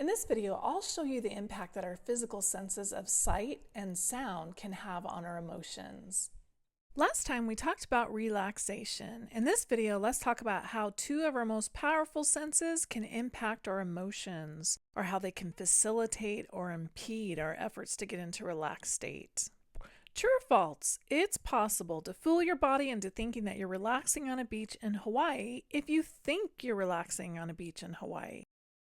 In this video, I'll show you the impact that our physical senses of sight and sound can have on our emotions. Last time we talked about relaxation. In this video, let's talk about how two of our most powerful senses can impact our emotions, or how they can facilitate or impede our efforts to get into a relaxed state. True or false? It's possible to fool your body into thinking that you're relaxing on a beach in Hawaii if you think you're relaxing on a beach in Hawaii.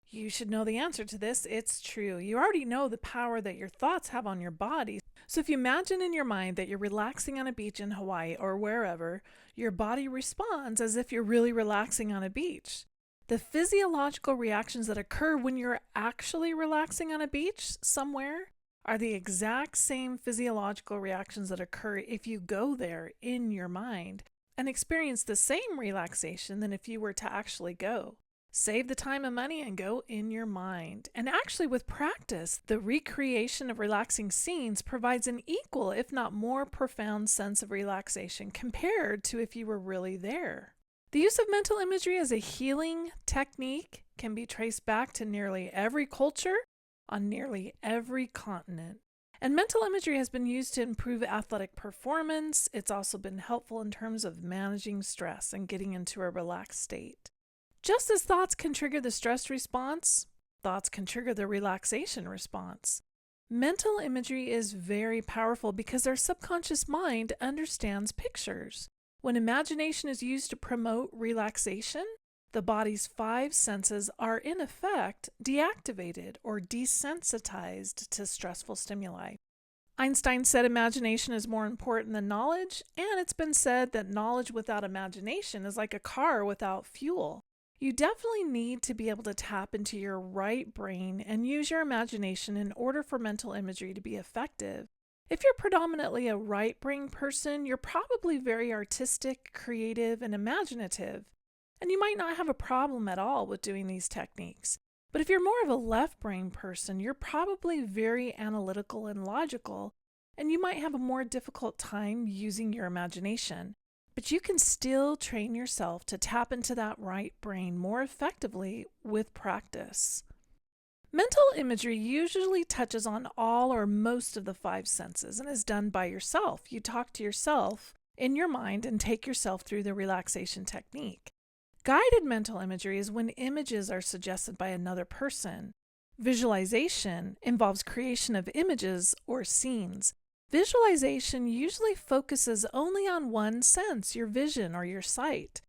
You should know the answer to this. It's true. You already know the power that your thoughts have on your body. So if you imagine in your mind that you're relaxing on a beach in Hawaii or wherever, your body responds as if you're really relaxing on a beach. The physiological reactions that occur when you're actually relaxing on a beach somewhere are the exact same physiological reactions that occur if you go there in your mind and experience the same relaxation than if you were to actually go. Save the time and money and go in your mind. And actually, with practice, the recreation of relaxing scenes provides an equal, if not more profound sense of relaxation compared to if you were really there. The use of mental imagery as a healing technique can be traced back to nearly every culture on nearly every continent. And mental imagery has been used to improve athletic performance. It's also been helpful in terms of managing stress and getting into a relaxed state. Just as thoughts can trigger the stress response, thoughts can trigger the relaxation response. Mental imagery is very powerful because our subconscious mind understands pictures. When imagination is used to promote relaxation, the body's 5 senses are in effect deactivated or desensitized to stressful stimuli. Einstein said imagination is more important than knowledge, and it's been said that knowledge without imagination is like a car without fuel. You definitely need to be able to tap into your right brain and use your imagination in order for mental imagery to be effective. If you're predominantly a right brain person, you're probably very artistic, creative, and imaginative, and you might not have a problem at all with doing these techniques. But if you're more of a left brain person, you're probably very analytical and logical, and you might have a more difficult time using your imagination. But you can still train yourself to tap into that right brain more effectively with practice. Mental imagery usually touches on all or most of the 5 senses and is done by yourself. You talk to yourself in your mind and take yourself through the relaxation technique. Guided mental imagery is when images are suggested by another person. Visualization involves creation of images or scenes. Visualization usually focuses only on one sense, your vision or your sight.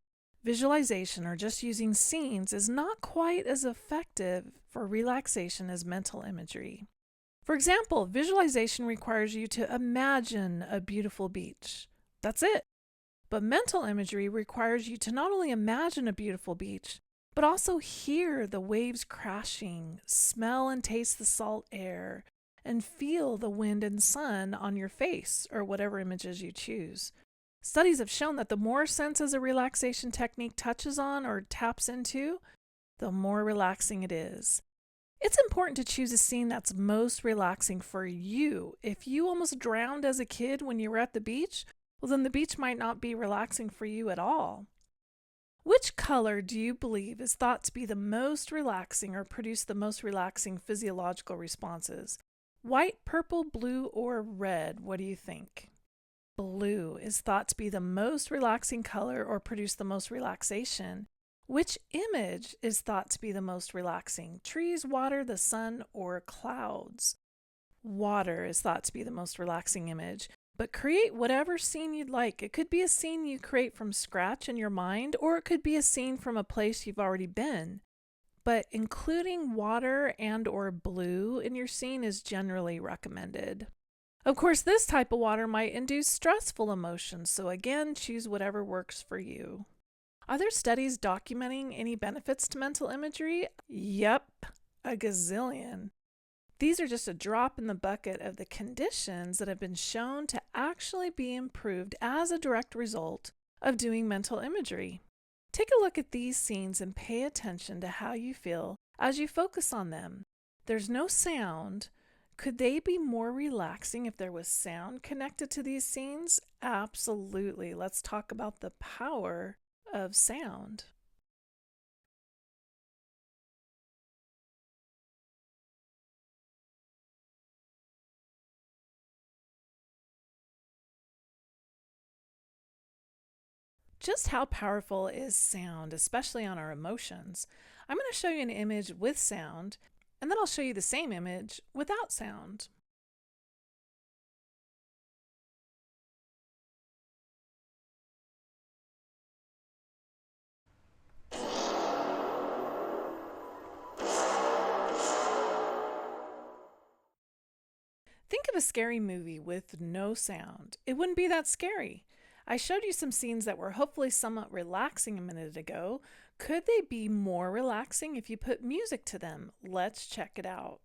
Visualization, or just using scenes, is not quite as effective for relaxation as mental imagery. For example, visualization requires you to imagine a beautiful beach. That's it. But mental imagery requires you to not only imagine a beautiful beach, but also hear the waves crashing, smell and taste the salt air, and feel the wind and sun on your face, or whatever images you choose. Studies have shown that the more senses a relaxation technique touches on or taps into, the more relaxing it is. It's important to choose a scene that's most relaxing for you. If you almost drowned as a kid when you were at the beach, well, then the beach might not be relaxing for you at all. Which color do you believe is thought to be the most relaxing or produce the most relaxing physiological responses? White, purple, blue, or red? What do you think? Blue is thought to be the most relaxing color or produce the most relaxation. Which image is thought to be the most relaxing? Trees, water, the sun, or clouds? Water is thought to be the most relaxing image. But create whatever scene you'd like. It could be a scene you create from scratch in your mind, or it could be a scene from a place you've already been. But including water and or blue in your scene is generally recommended. Of course, this type of water might induce stressful emotions, so again, choose whatever works for you. Are there studies documenting any benefits to mental imagery? Yep, a gazillion. These are just a drop in the bucket of the conditions that have been shown to actually be improved as a direct result of doing mental imagery. Take a look at these scenes and pay attention to how you feel as you focus on them. There's no sound. Could they be more relaxing if there was sound connected to these scenes? Absolutely. Let's talk about the power of sound. Just how powerful is sound, especially on our emotions? I'm going to show you an image with sound, and then I'll show you the same image without sound. Think of a scary movie with no sound. It wouldn't be that scary. I showed you some scenes that were hopefully somewhat relaxing a minute ago. Could they be more relaxing if you put music to them? Let's check it out.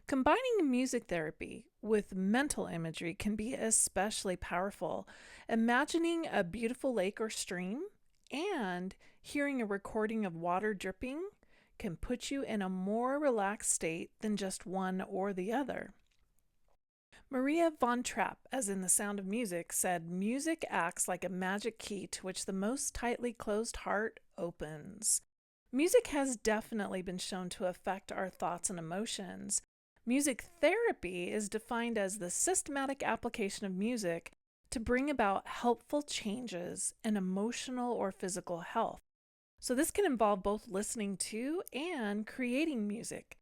Combining music therapy with mental imagery can be especially powerful. Imagining a beautiful lake or stream and hearing a recording of water dripping can put you in a more relaxed state than just one or the other. Maria von Trapp, as in The Sound of Music, said, "Music acts like a magic key to which the most tightly closed heart opens." Music has definitely been shown to affect our thoughts and emotions. Music therapy is defined as the systematic application of music to bring about helpful changes in emotional or physical health. So, this can involve both listening to and creating music.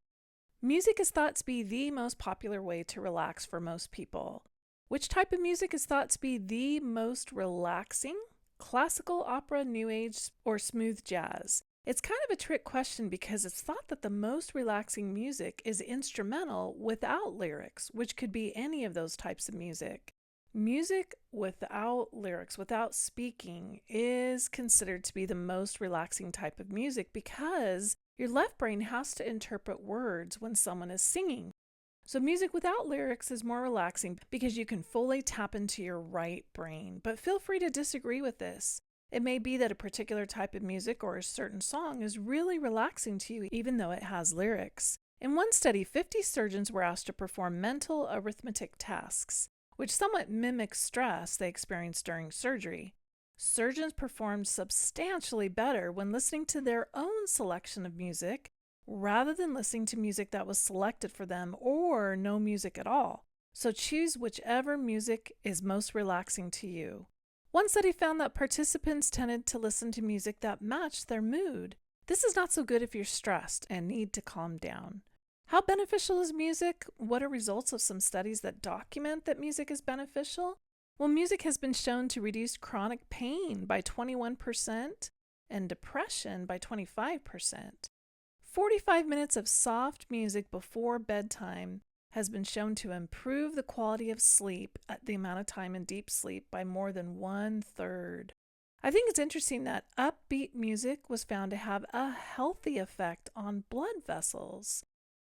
Music is thought to be the most popular way to relax for most people. Which type of music is thought to be the most relaxing? Classical, opera, new age, or smooth jazz? It's kind of a trick question because it's thought that the most relaxing music is instrumental without lyrics, which could be any of those types of music. Music without lyrics, without speaking, is considered to be the most relaxing type of music because your left brain has to interpret words when someone is singing. So music without lyrics is more relaxing because you can fully tap into your right brain. But feel free to disagree with this. It may be that a particular type of music or a certain song is really relaxing to you even though it has lyrics. In one study, 50 surgeons were asked to perform mental arithmetic tasks, which somewhat mimics stress they experienced during surgery. Surgeons performed substantially better when listening to their own selection of music rather than listening to music that was selected for them or no music at all. So choose whichever music is most relaxing to you. One study found that participants tended to listen to music that matched their mood. This is not so good if you're stressed and need to calm down. How beneficial is music? What are results of some studies that document that music is beneficial? Well, music has been shown to reduce chronic pain by 21% and depression by 25%. 45 minutes of soft music before bedtime has been shown to improve the quality of sleep at the amount of time in deep sleep by more than 1/3. I think it's interesting that upbeat music was found to have a healthy effect on blood vessels.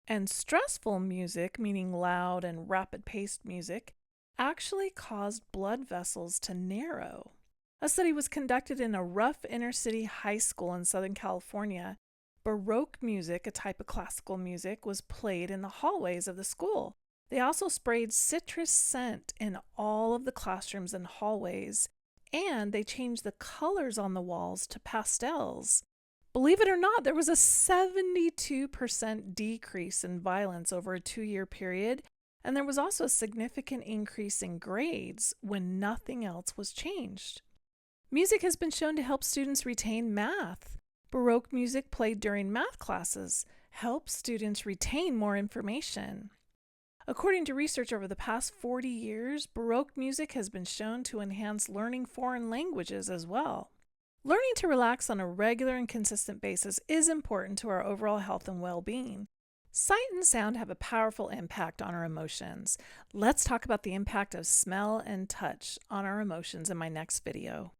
And stressful music, meaning loud and rapid-paced music, actually caused blood vessels to narrow. A study was conducted in a rough inner-city high school in Southern California. Baroque music, a type of classical music, was played in the hallways of the school. They also sprayed citrus scent in all of the classrooms and hallways, and they changed the colors on the walls to pastels. Believe it or not, there was a 72% decrease in violence over a 2-year period, and there was also a significant increase in grades when nothing else was changed. Music has been shown to help students retain math. Baroque music played during math classes helps students retain more information. According to research over the past 40 years, Baroque music has been shown to enhance learning foreign languages as well. Learning to relax on a regular and consistent basis is important to our overall health and well-being. Sight and sound have a powerful impact on our emotions. Let's talk about the impact of smell and touch on our emotions in my next video.